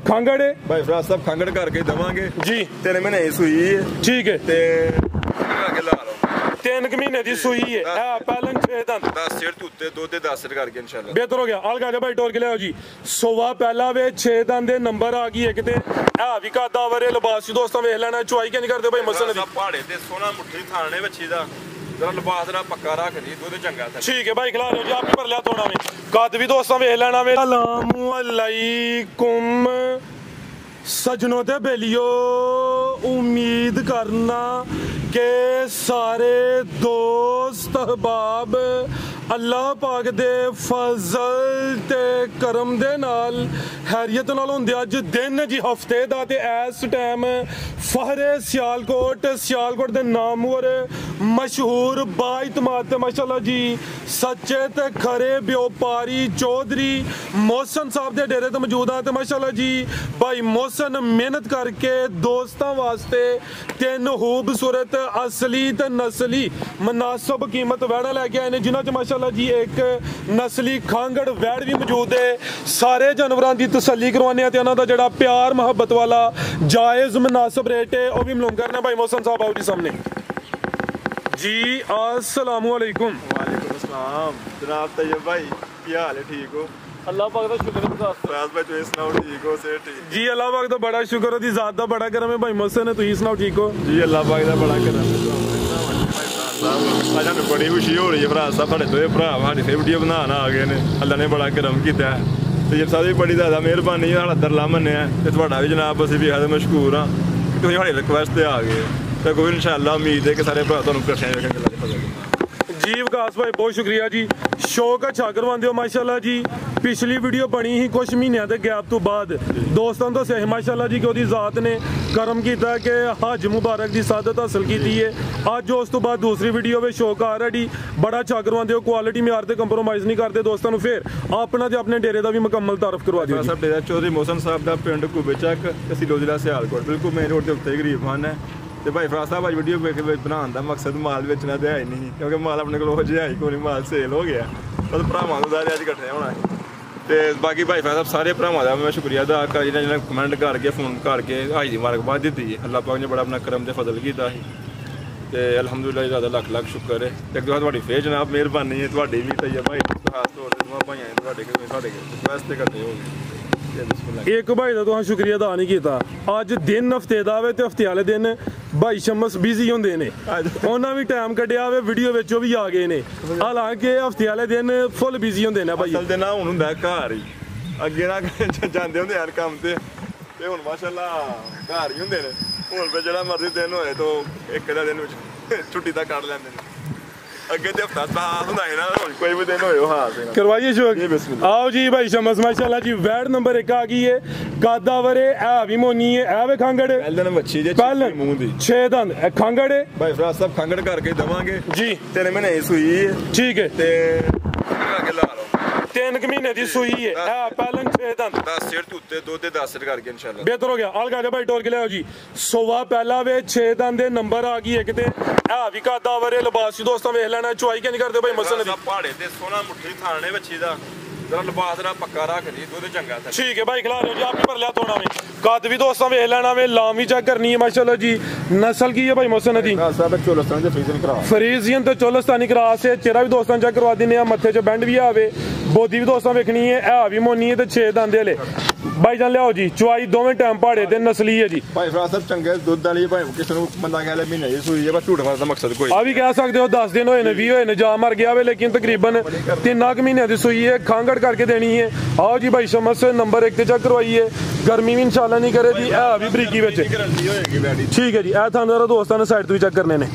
खांगड़ है भाई फराज साहब खांगड़ करके दवांगे जी 3 महीने की सूई है ठीक है ते आगे ला लो 3 महीने की सूई है पहलन 6 दंद 10 सिर तो उत्ते 2 ते 10 सिर करके इंशाल्लाह बेहतर हो गया अलगा जा भाई टोर के ले आओ जी सोवा पहला वे 6 दंद दे नंबर आ गई एक ते आ भी कादा वरे लिबास दोस्तों वेख लेना चुआई के नहीं करदे भाई मसन दी पहाड़े ते सोना मुट्ठी थाने बच्ची दा जरा लिबास दा पक्का रख दी दूध चंगा था ठीक है भाई खिला लो जी आप ही भर लिया थोड़ा में कद भी दोस्तों वेख लेना वे अस्सलामु अलैकुम सजनों ते बेलियो उम्मीद करना के सारे दोस्त अहबाब अल्लाह पाक दे फजल ते करम दे नाल हैरियत नाल हुंदे अज दिन जी हफ्ते दा ते इस टाइम फहरे सियालकोट दे नामवर मशहूर बाइतमाद ते माशाअल्लाह जी सच्चे ते खरे व्यापारी चौधरी मोहसन साहब दे डेरे ते मौजूद आ ते माशाअल्लाह जी भाई मोहसन मेहनत करके दोस्तां वास्ते 3 खूबसूरत असली ते नस्ली मुनासिब कीमत वैड़ा लेके आए ने जिन्हां च माशाअल्लाह जी एक नस्ली खांगड़ वैड़ भी मौजूद है सारे जानवरां दी तसल्ली करवाने ते इन्हां दा जेहड़ा प्यार मोहब्बत वाला जायज मुनासिब रेट है वो भी मालूम करना भाई मोहसन साहब आओ जी सामने जी अस्सलाम वालेकुम। वालेकुम अस्सलाम जनाब तैयब भाई क्या हाल है ठीक हो अल्लाह पाक दा शुक्र है फराज भाई तुम सुनाओ ठीक हो से ठीक जी अल्लाह पाक दा बड़ा शुक्र है दी जात दा बड़ा करम है भाई मोहसन तुम सुनाओ ठीक हो जी अल्लाह पाक दा बड़ा करम है आज हमें बड़ी खुशी हो रही है फराज साहब साढ़े दो भरा साडी फिर वीडियो बनाना आ गए ने अल्लाह ने बड़ा करम किया है ते जब साडी बड़ी ज्यादा मेहरबानी है साडा दरला मन्निया ते तुहाडा भी जनाब असीं भी बेहद मशहूर हां कि तुसीं साडी रिक्वेस्ट ते आ गए ते कोई इंशाअल्लाह उम्मीद है कि सारे भरा तुहानूं इकट्ठे वेखेंगे जी विकास भाई बहुत शुक्रिया जी शौक अच्छा करवाते हो माशाल्लाह जी पिछली वीडियो बनी ही कुछ महीनों के गैप तो बाद दोस्तों तो सही माशाल्लाह जी कि उसकी जात ने करम किया कि हज मुबारक की सादत हासिल की है अज उस तो बाद दूसरी वीडियो में शौक आ रहा जी बड़ा अच्छा करवाते हो क्वालिटी म्यार से कंप्रोमाइज़ नहीं करते दोस्तों फिर अपना तो अपने डेरे का भी मुकम्मल तारफ करवा दिया सब डेरा चौधरी मोहसन साहब का पिंड घूबे चक तहसील जिला सियालकोट बिल्कुल मेन रोड के उत्ते गरीब खान है तो भाई फराज साहब आज वीडियो बनाने का मकसद माल बेचना तो है ही नहीं क्योंकि माल अपने को है ही कोई माल सेल हो गया बस भरावां तो सारे अज इकट्ठे होना है तो बाकी भाई फराज साहब सारे भरावां का मैं शुक्रिया अदा कर जिन्हें कमेंट करके फोन करके हाई दी मुबारकबाद दी है अल्लाह पाक ने बड़ा अपना करम से फजल किया तो अलहमदुलिल्लाह ज़्यादा लख लख शुक्र है एक दो थोड़ी फिर जनाब मेहरबानी है थोड़ी भी तैयब भाई खास तौर पर भाई रिक्वेस्ट करते हो एक भाई का तुसें शुक्रिया अदा नहीं किया अज दिन हफ्ते का आवे तो हफ्ते वाले दिन भाई शमस बिजी होंगे ने उन्हें भी टाइम कड्ढिया वीडियो विच भी आ गए ने हालांकि हफ्ते वाले दिन फुल बिजी होंगे ने भाई असल ना हुण हुंदा घर ही अगे ना जांदे हुंदे हर काम ते हुण माशाअल्लाह घर ही हुंदे ने हुण फिर जिहड़ा मर्जी दिन होए तो एक दिन छुट्टी तक कढ लैंदे ने अगे ते हफ्ता साथ हुंदा है ना कोई भी दिन होए हाल करवाइए शौक आओ जी भाई शमस माशाल्लाह जी वैड नंबर 1 आ गई है कादा वरे ए भी मोनी है ए वे खांगड़ पहले दिन बच्ची जे मुंह दी 6 दंद खांगड़ है भाई फराज साहब खांगड़ करके दवांगे जी 3 महीने की सूई है ठीक है ते आगे ला लो 3 महीने की सूई है पहलन 6 दंद 10 सिर तो उत्ते 2 ते 10 सिर करके इंशाल्लाह बेहतर हो गया अलगा जा भाई टोर के ले आओ जी सोवा पहला वे 6 दंद दे नंबर आ गई एक ते आ भी कादा वरे लिबास दोस्तों वेख लेना चुआई के नहीं करदे भाई मसन दी पहाड़े ते सोना मुट्ठी थाने बच्ची दा जरा लिबास दा पक्का रख दी दूध चंगा था ठीक है भाई खिला लो जी आप ही भर लिया थोड़ा में कद भी दोस्तों वेख लेना वे लाम भी चेक करनी है माशाल्लाह जी नस्ल की है भाई मोहसन दी चोलस्तान ते फ्रीजियन क्रॉस फ्रीजियन ते चोलस्तानी क्रॉस है चेहरा भी दोस्तों चेक करवा दिने मत्थे च बैंड भी आवे बोदी भी दोस्तों वेखनी है आ भी मोनी है ते 6 दंदे वाले भाई जान लियाओ जी चुआई दोवें टाइम पहाड़े ते नस्ली है जी भाई फराज साहब चंगे दुध वाली भाई किसी को बंदा कह ले महीने की सूई है बस झूठ मारने का मकसद कोई आ भी कह सकते हो 10 दिन होए ने 20 होए ने जा मर गया वे लेकिन तकरीबन 3 महीने की सूई है खांगड़ करके देनी है आओ जी भाई शमस नंबर 1 ते चेक करवाइए गर्मी भी इंशाल्लाह नहीं करे जी आ भी बरीकी विच ठीक है जी ए थाने जरा दोस्तां ने साइड तो चेक करने ने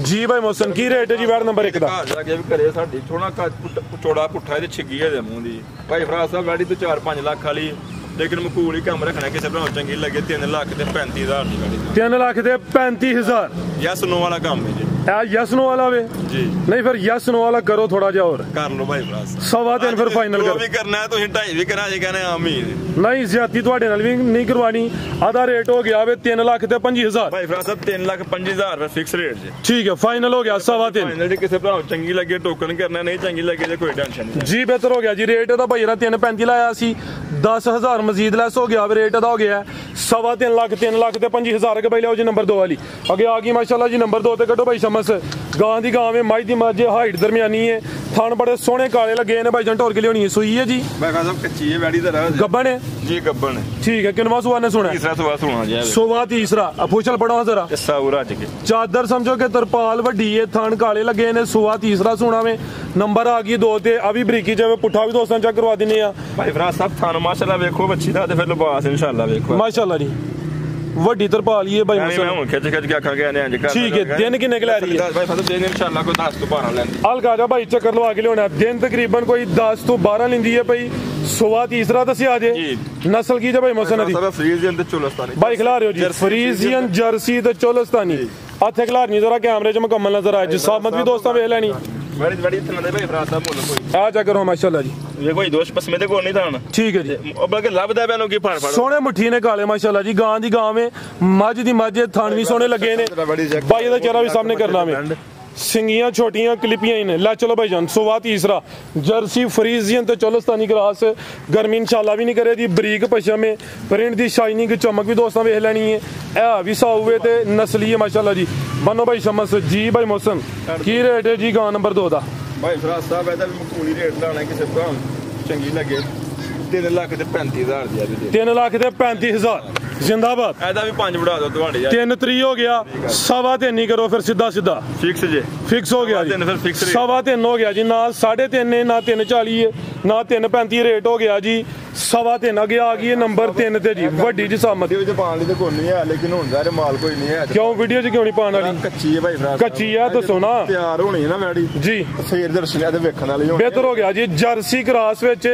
जी भाई मोहसन की रेट है जी वैड नंबर 1 दा जाके भी करे साडी थोड़ा चौड़ा पुट्ठा ते छिगी है मुंह दी भाई फराज साहब वैडी तो 4-5 लाख वाली लेकिन मकूल ही कम रखना किसी भरा चंगी लगे 3 लाख ते 35,000 दी गाड़ी 3 लाख ते 35,000 यस नो वाला काम है जी यस नो वाला वे जी नहीं फिर यस नो वाला करो थोड़ा जा और कर लो भाई भरा 3.25 फिर फाइनल जो कर भी करना है तुम 2.5 भी करा जे कहने आम ही नहीं ज्यादा ਤੁਹਾਡੇ ਨਾਲ ਵੀ नहीं करवानी आधा रेट हो गया वे 3,25,000 भाई भरा साहब 3,25,000 फिक्स रेट जी ठीक है फाइनल हो गया 3.25 फाइनल जी किसी भरा चंगी लगे टोकन करना नहीं चंगी लगे तो कोई टेंशन नहीं जी बेहतर हो गया जी रेट ਇਹਦਾ ਭਾਈ ਨਾ 3.35 ਲਾਇਆ ਸੀ 10,000 ਮਜ਼ੀਦ ਲੈਸ ਹੋ ਗਿਆ ਰੇਟ ਇਹਦਾ ਹੋ ਗਿਆ 3.25 ਲੱਖ 3 ਲੱਖ ਤੇ 25,000 ਕੇ ਭਾਈ ਲਿਓ ਜੀ ਨੰਬਰ 2 ਵਾਲੀ ਅੱਗੇ ਆ ਗਈ ਮਾਸ਼ਾਅੱਲਾ ਜੀ ਨੰਬਰ 2 ਤੇ ਕੱਢੋ ਭਾਈ ਸ਼ਮਸ ਗਾਂ ਦੀ ਗਾਂ ਵੇ ਮੱਝ ਦੀ ਮੱਝ ਹਾਈਟ ਦਰਮਿਆਨੀ ਹੈ ਥਣ ਬੜੇ ਸੋਹਣੇ ਕਾਲੇ ਲੱਗੇ ਨੇ ਭਾਈ ਜਾਨ ਢੋਰ ਕੇ ਲਿਆਉਣੀ ਹੈ ਸੂਈ ਹੈ ਜੀ मैं कहा साहब कच्ची है बैड़ी तो रहा ਗੱਬਣ ਹੈ जी गब्बन है ठीक है किनवा सुआ ने सुना तीसरा सुबह सुना जी सोवा तीसरा अफूचल पढ़ो जरा जस्सा उरा के ਚਾਦਰ ਸਮਝੋ ਕਿ ਤਰਪਾਲ ਵੱਡੀ ਏ ਥਣ ਕਾਲੇ ਲੱਗੇ ਨੇ ਸੂਆ ਤੀਸਰਾ ਸੋਣਾ ਵੇ ਨੰਬਰ ਆ ਗਈ 2 ਤੇ ਆ ਵੀ ਬਰੀਕੀ ਜਿਵੇਂ ਪੁੱਠਾ ਵੀ ਦੋਸਤਾਂ ਚੈੱਕ ਕਰਵਾ ਦਿੰਨੇ ਆ भाई भरा साहब थान माशाल्लाह देखो बच्ची दा ते फिर लिबास इंशाल्लाह देखो ਮਾਸ਼ਾਅੱਲਾ ਜੀ ਵੱਡੀ ਤਰਪਾਲ ਹੀ ਏ ਭਾਈ यानी मैं हूं खिच खिच के आखा गया ने इंज कर ठीक है दिन किन्ने के लै रही है भाई फसल दिन इंशाल्लाह को 10 ਤੋਂ 12 ਲੈਂਦੀ ਹਲਕਾ ਜਾ ਭਾਈ ਚੱਕਰ ਲਵਾ ਕੇ ਲਿਆਉਣਾ ਦਿਨ ਤਕਰੀਬਨ ਕੋਈ 10 ਤੋਂ 12 ਲੈਂਦੀ ਹੈ ਭਾਈ ਸੂਆ ਤੀਸਰਾ ਦੱਸਿਆ ਜੇ ਜੀ। ਨਸਲ ਕੀ ਜੇ ਭਾਈ ਮਸਨ ਦੀ सब फ्रीजियन ਤੇ ਚੋਲਸਤਾਨੀ ਭਾਈ ਖਿਲਾ ਰਹੇ ਹੋ ਜੀ ਫਰੀਜ਼ੀਅਨ ਜਰਸੀ ਤੇ ਚੋਲਸਤਾਨੀ ਹੱਥੇ ਖਿਲਾਰਨੀ ਜ਼ਰਾ ਕੈਮਰੇ 'ਚ ਮੁਕੰਮਲ ਨਜ਼ਰ ਆਏ ਜੀ ਸਾਬਤ ਵੀ ਦੋਸਤਾਂ ਵੇਖ ਲੈਣੀ बड़ी बड़ी इतना दे भाई भरा साहब बोलो कोई ਆ ਚੱਕਰ ਹੋ ਮਾਸ਼ਾਅੱਲਾ ਜੀ ये कोई दोस्त पसमे ते को नहीं थान ਠੀਕ ਹੈ ਜੀ बल्कि ਲੱਭਦਾ ਪੈਨੋ ਕੀ ਫੜ ਫੜ ਸੋਹਣੇ ਮੁੱਠੀ ਨੇ ਕਾਲੇ ਮਾਸ਼ਾਅੱਲਾ ਜੀ ਗਾਂ ਦੀ ਗਾਂ ਵੇ ਮੱਝ ਦੀ ਮੱਝ ਥਣ ਵੀ ਸੋਹਣੇ ਲੱਗੇ ਨੇ ਭਾਈ ਇਹਦਾ ਚਿਹਰਾ ਵੀ ਸਾਹਮਣੇ ਕਰਨਾ ਵੇ ਸਿੰਗੀਆਂ ਛੋਟੀਆਂ ਕਲਿਪੀਆਂ ਹੀ ਨੇ ਲੈ ਚਲੋ ਭਾਈ ਜਾਨ ਸੋਵਾ ਤੀਸਰਾ ਜਰਸੀ ਫਰੀਜ਼ੀਅਨ ਤੇ ਚੋਲਸਤਾਨੀ ਕਰਾਸ ਗਰਮੀ ਇਨਸ਼ਾਅੱਲਾ ਵੀ ਨਹੀਂ ਕਰੇ ਦੀ ਬਰੀਕ ਪਸ਼ਮੇ ਪ੍ਰਿੰਟ ਦੀ ਸ਼ਾਈਨਿੰਗ ਚਮਕ ਵੀ ਦੋਸਤਾਂ ਵੇਖ ਲੈਣੀ ਹੈ ਇਹ ਵੀ ਸਾਊਵੇ ਤੇ ਨਸਲੀ ਹੈ ਮਾਸ਼ਾਅੱਲਾ ਜੀ ਬਨੋ ਭਾਈ ਸ਼ਮਸ ਜੀ ਭਾਈ ਮੌਸਮ ਕੀ ਰੇਟ ਹੈ ਜੀ ਗਾਂ ਨੰਬਰ 2 ਦਾ भाई फराज साहब ਇਹਦਾ ਵੀ ਮਕੂਲੀ ਰੇਟ ਲਾਣਾ ਕਿਸੇ ਭਰਾ ਚੰਗੀ ਲੱਗੇ 3,35,000 ਦੀ ਆ ਵੀ 3 ਲੱਖ ਤੇ 35,000 जिंदाबाद ਇਹਦਾ ਵੀ 5 ਵੜਾ ਦਿਓ ਤੁਹਾਡੇ ਯਾਰ 3 हो गया 3.25 नहीं करो फिर सीधा सीधा ਫਿਕਸ ਜੇ फिक्स हो गया जी 3.5 फिर फिक्स रेट 3.25 हो गया जी ना 3.5 है ना 3.40 है ना 3.35 रेट हो गया जी 3.25 अगे आ गई है नंबर 3 ते जी वड्डी जी सामत ਵਿੱਚ ਪਾਣ ਲਈ ਤੇ ਕੋਈ ਨਹੀਂ ਹੈ ਲੇਕਿਨ ਹੁੰਦਾ ਰੇ ਮਾਲ ਕੋਈ ਨਹੀਂ ਹੈ क्यों वीडियो च क्यों नहीं पाने वाली ਕੱਚੀ ਹੈ ਭਾਈ ਫਰਾਜ ਕੱਚੀ ਹੈ ਦੱਸੋ ਨਾ ਤਿਆਰ ਹੋਣੀ ਹੈ ਨਾ ਮੈਡੀ जी ਫੇਰ ਦਰਸ਼ਨੀਆਂ ਤੇ ਵੇਖਣ ਵਾਲੀ ਹੋਣੀ बेहतर हो गया जी जर्सी क्रास विच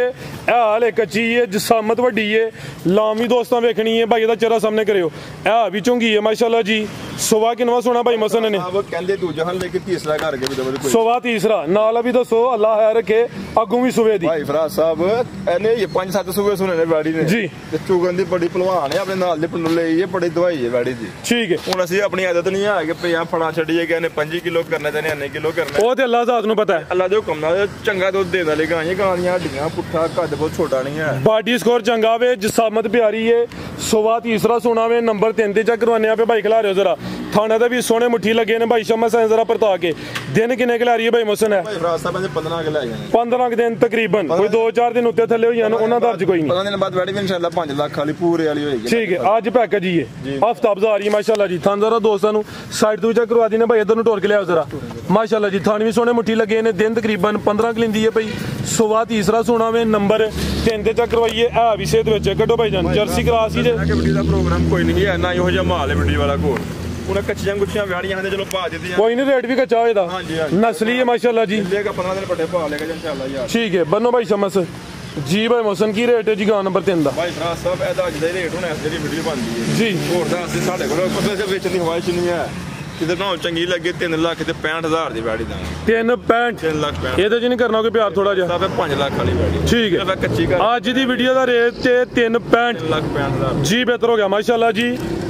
हाल कच्ची है जसामत वड्डी है लामी दोस्तां वेखनी है भाई दा चेहरा सामने करियो ए भी चुंगी है माशाल्लाह जी सुबह किनवा सोना भाई मसन ने ਆਪ ਕਹਿੰਦੇ ਦੂਜਾ ਹਲ ਲੇਕਿਨ ਤੀਸਰਾ ਕਰਕੇ ਵੀ ਦਵੇ ਕੋਈ सुबह तीसरा नाल भी दसो अल्लाह है रखे अगू भी सुबह दी ਭਾਈ ਫਰਾਜ ਸਾਹਿਬ ਇਹਨੇ ਇਹ 5-7 ਸੂਬੇ ਸੁਣੇ ਨੇ ਬਾੜੀ ਨੇ ਜੀ। ਤੇ ਚੁਗਨ ਦੀ ਬੜੀ ਭਲਵਾਨ ਹੈ ਆਪਣੇ ਨਾਲ ਦੇ ਪਿੰਡੋਂ ਲਈ ਹੈ ਬੜੀ ਦਵਾਈ ਹੈ ਬਾੜੀ ਦੀ ठीक है ਹੁਣ ਅਸੀਂ ਆਪਣੀ ਆਦਤ ਨਹੀਂ ਹੈ ਕਿ ਪਿਆ ਫੜਾ ਛੱਡੀਏ ਕਿ ਇਹਨੇ 5 ਕਿਲੋ ਕਰਨਾ ਤੇ ਇਹਨੇ ਕਿਲੋ ਕਰਨਾ ਉਹ ਤੇ ਅੱਲਾਹ ਜ਼ਾਤ ਨੂੰ ਪਤਾ ਹੈ ਅੱਲਾ ਦੇ ਹੁਕਮ ਨਾਲ ਚੰਗਾ ਦੁੱਧ ਦੇਣ ਵਾਲੀ ਗਾਂ ਇਹ ਗਾਂ ਦੀਆਂ ਹੱਡੀਆਂ ਪੁੱਠਾ ਕੱਦ ਬਹੁਤ ਛੋਟਾ ਨਹੀਂ ਹੈ ਬਾਡੀ ਸਕੋਰ ਚੰਗਾ ਵੇ ਜਸਾਮਤ ਪਿਆਰੀ ਏ ਸੁਬਹ ਤੀਸਰਾ ਸੋਨਾ ਵੇ ਨੰਬਰ 3 ਤੇ ਚੈੱਕ ਕਰਵਾਨੇ ਆ ਪੇ ਭਾਈ ਖਿਲਾ ਰਹੇ ਹੋ ਜ਼ਰਾ ਥਾਣੇ ਤੇ ਵੀ ਸੋਹਣੇ ਮੁੱਠੀ ਲੱਗੇ ਨੇ ਭਾਈ ਸ਼ਮਾ ਸਾਂ ਜ਼ਰਾ ਪਰਤਾ ਕੇ ਦਿਨ ਕਿੰਨੇ ਖਿਲਾ ਰਹੀ ਹੈ ਭਾਈ ਮੁਸਨ ਹੈ ਭਾਈ ਫਰਾਜ ਸਾਹਿਬ ਨੇ 15 ਕਿ ਲੈ ਗਏ ਨੇ 15 ਕੁ ਦਿਨ ਤਕਰੀਬਨ ਕੋਈ 2-4 ਦਿਨ ਉੱਤੇ ਥੱਲੇ ਹੋਈ ਜਾਣ ਉਹਨਾਂ ਦਾ ਅਰਜ ਕੋਈ ਨਹੀਂ 15 ਦਿਨ ਬਾਅਦ ਬੈਠੀ ਵੀ ਇਨਸ਼ਾਅੱਲਾ 5 ਲੱਖ ਵਾਲੀ ਪੂਰੇ ਵਾਲੀ ਹੋਏਗੀ ਠੀਕ ਹੈ ਅੱਜ ਪੈਕੇਜ ਹੀ ਹੈ ਹਫਤਾ ਬਜ਼ਾਰੀ ਮਾਸ਼ਾਅੱਲਾ ਜੀ ਥਾਂ ਜ਼ਰਾ ਦੋਸਤਾਂ ਨੂੰ ਸਾਈਡ ਤੋਂ ਚੈੱਕ ਕਰਵਾ ਦੀਨੇ ਭਾਈ ਇਧਰ ਨੂੰ ਟੋਰ ਕੇ ਲਿਆਓ ਜ਼ਰਾ ਮਾਸ਼ਾਅੱਲਾ ਜੀ ਥਾਂ ਵੀ ਸੋਹਣੇ ਮੁੱਠੀ ਲੱਗੇ ਨੇ ਦਿਨ ਤਕਰੀਬਨ 15 ਕਿ ਲੈਂਦੀ ਹੈ ਭਾਈ ਸੁਬਹ ਤੀਸਰਾ ਸੋਨਾ ਵੇ ਨੰਬਰ 3 ਤੇ ਚੈੱਕ ਕਰਵਾਈਏ ਆ ਵੀ ਸੇਧ ਵਿੱਚ ਕੱਢੋ ਭਾਈ ਜਾਨ ਜਰਸੀ ਕਰਾਸ ਹੀ ਜੇ ਕਬੱਡੀ ਦਾ ਪ੍ਰੋਗਰਾਮ ਕੋਈ ਨਹੀਂ ਹੈ ਨਾ ਇਹੋ ਜਿਹਾ ਮਾਲ ਹੈ ਵੱਡੀ ਵਾਲਾ ਕੋਲ ਉਹਨਾਂ ਕੱਚੀਆਂ ਗੁੱਚੀਆਂ ਵਿਆੜੀਆਂ ਨੇ ਚਲੋ ਪਾ ਦਿੱਤੀਆਂ ਕੋਈ ਨਹੀਂ ਰੇਟ ਵੀ ਕੱਚਾ ਹੋਏਦਾ ਹਾਂਜੀ, ਹਾਂਜੀ। ਨਸਲੀ ਹੈ ਮਾਸ਼ਾਅੱਲਾ ਜੀ ਲੇਗਾ 15 ਦਿਨ ਪੱਠੇ ਪਾ ਲੇਗਾ ਇਨਸ਼ਾਅੱਲਾ ਯਾਰ ठीक है बनो भाई शमस जी भाई मौसम की रेट है जी गां नंबर 3 ਦਾ ਭਾਈ ਫਰਾਜ ਸਾਹਿਬ ਇਹਦਾ ਅੱਜ ਦਾ ਰੇਟ ਹੋਣਾ ਇਸ ਜਿਹੜੀ ਵੀਡੀਓ ਬਣਦੀ ਹੈ ਜੀ ਹੋਰ ਦਾ ਅਸੀਂ ਸਾਡੇ ਕੋਲ ਪਤਾ ਸੇ ਵੇਚਣ ਦੀ ਹਵਾਇਸ਼ ਨਹੀਂ ਹੈ ਕਿਤੇ ਨਾ ਚੰਗੀ ਲੱਗੇ 3 ਲੱਖ ਤੇ 65000 ਦੀ ਵੈੜੀ ਦਾ 3.65 3 ਲੱਖ 65 ਇਹਦੇ ਚ ਨਹੀਂ ਕਰਨਾ ਕੋਈ ਪਿਆਰ ਥੋੜਾ ਜਿਹਾ ਤਾਂ 5 ਲੱਖ ਵਾਲੀ ਵੈੜੀ ਠੀਕ ਹੈ ਮੈਂ ਕੱਚੀ ਕਰ ਅੱਜ ਦੀ ਵੀਡੀਓ ਦਾ ਰੇਟ ਤੇ 3.65 3 ਲੱਖ 65000 ਜੀ ਬਿਹਤਰ ਹੋ ਗਿਆ ਮਾਸ਼ਾਅੱਲਾ ਜੀ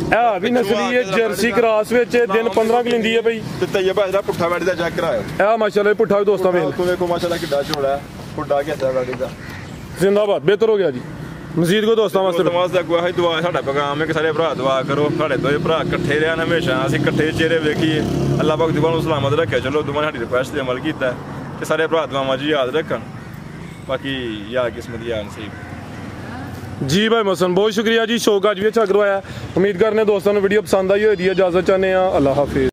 ਇਹ ਵੀ ਨਸਲੀ ਹੈ ਜਰਸੀ ਕਰਾਸ ਵਿੱਚ ਦਿਨ 15 ਕਿ ਲੈਂਦੀ ਹੈ ਭਾਈ ਤੇ ਤਈਆ ਭਾਈ ਦਾ ਪੁੱਠਾ ਵੈੜੀ ਦਾ ਚੈੱਕ ਕਰਾਇਓ ਇਹ ਮਾਸ਼ਾਅੱਲਾ ਜੀ ਪੁੱਠਾ ਵੀ ਦੋਸਤਾਂ ਵੇਖ ਤੂੰ ਵੇਖੋ ਮਾਸ਼ਾਅੱਲਾ ਕਿੱਡਾ ਝੋਲਾ ਪੁੱਡਾ ਗਿਆ ਵੈੜੀ ਦਾ ਜ਼ਿੰਦਾਬਾਦ ਬਿਹਤਰ ਹੋ ਗਿਆ ਜੀ ਮਜ਼ੀਦ ਕੋ ਦੋਸਤਾਂ ਵਾਸਤੇ ਨਮਾਜ਼ ਦਾ ਗੁਆਹ ਦੁਆ ਸਾਡਾ ਪੈਗਾਮ ਹੈ ਕਿ ਸਾਰੇ ਭਰਾ ਦੁਆ ਕਰੋ ਸਾਡੇ ਦੋਵੇਂ ਭਰਾ ਇਕੱਠੇ ਰਹਿਣ ਹਮੇਸ਼ਾ ਅਸੀਂ ਇਕੱਠੇ ਚਿਹਰੇ ਵੇਖੀਏ ਅੱਲਾਹ ਪਾਕ ਦੁਆ ਨੂੰ ਸਲਾਮਤ ਰੱਖੇ ਚਲੋ ਦੁਆ ਸਾਡੀ ਰਿਕੁਐਸਟ ਤੇ ਅਮਲ ਕੀਤਾ ਤੇ ਸਾਰੇ ਭਰਾ ਦੁਆਵਾਂ ਜੀ ਯਾਦ ਰੱਖਣ ਬਾਕੀ ਯਾ ਕਿਸਮਤ ਯਾ ਨਸੀਬ जी भाई मौसम बहुत शुक्रिया जी शो का आज भी अच्छा करवाया उम्मीद करने दोस्तों ने वीडियो पसंद आई होगी इजाजत चाहते हैं अल्लाह हाफिज।